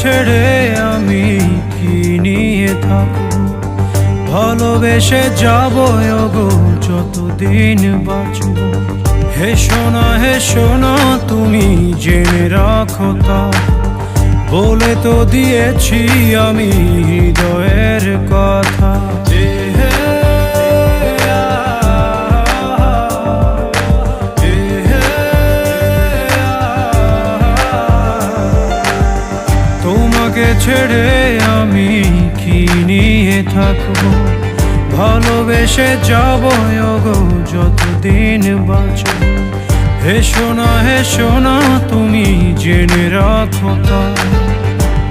ছেড়ে আমি কি নিয়ে থাকব, ভালোবেসে যাব ওগো যতদিন বাঁচব। হেসো না তুমি জেনে রাখো তা, বলে তো দিয়েছি আমি হৃদয়ের কথা। তোমাকে ছেড়ে আমি কি নিয়ে থাকবো, ভালোবেসে যাব ওগো যতদিন বাঁচব। হেসো না তুমি জেনে রাখো তা,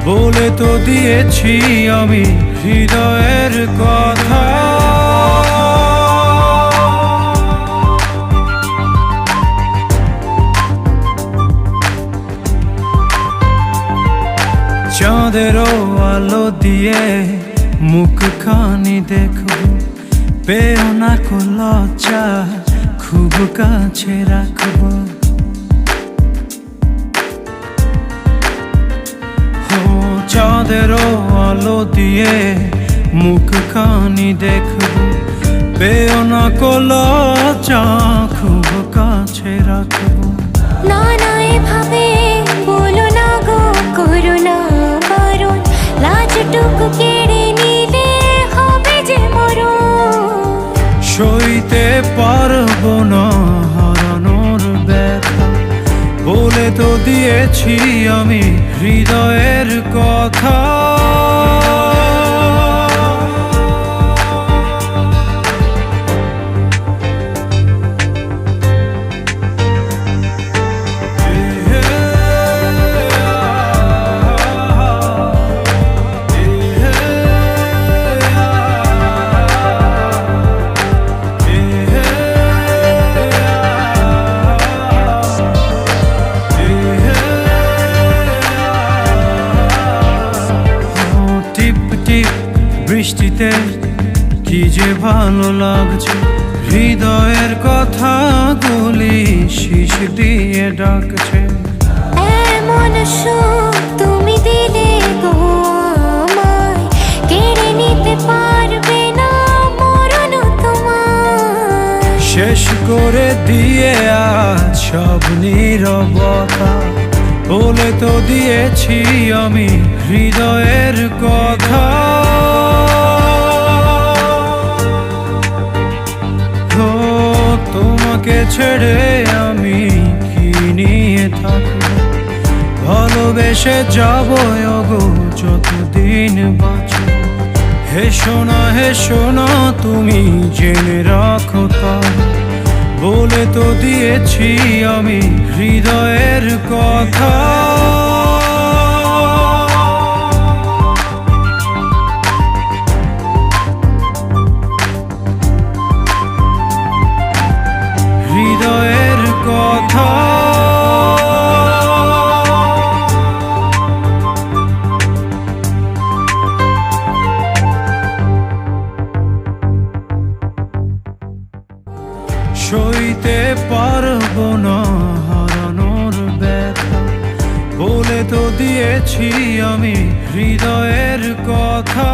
বলে তো দিয়েছি আমি হৃদয়ের কথা। চাঁদেরও আলো দিয়ে মুখখানি দেখব, পেও না কো লজ্জা খুব কাছে রাখব। চাঁদেরও আলো দিয়ে মুখখানি দেখব, পেও না কো লজ্জা খুব কাছে রাখব। না না এভাবে বলো না গো, করো না বারণ, লাজটুকু কেড়ে নিলে হবে যে মরণ। সইতে পারবো না হারানোর ব্যথা, বলে তো দিয়েছি আমি হৃদয়ের কথা। বৃষ্টিতে কি যে ভালো লাগছে, হৃদয়ের কথাগুলি শিশির দিয়ে ডাকছে। এমন সুখ তুমি দিলে গো আমায়, কেড়ে নিতে পারবে না মরণ তোমার। শেষ করে দিয়ে আজ সব নীরবতা, বলে তো দিয়েছি আমি হৃদয়ের কথা। তোমাকে ছেড়ে আমি কি নিয়ে থাকবো, ভালোবেসে যাব ওগো যতদিন বাঁচব। হেসো না তুমি জেনে রাখো তা, বলে তো দিয়েছি আমি হৃদয়ের কথা। হৃদয়ের কথা। সইতে পারবো না হারানোর ব্যথা, বলে তো দিয়েছি আমি হৃদয়ের কথা।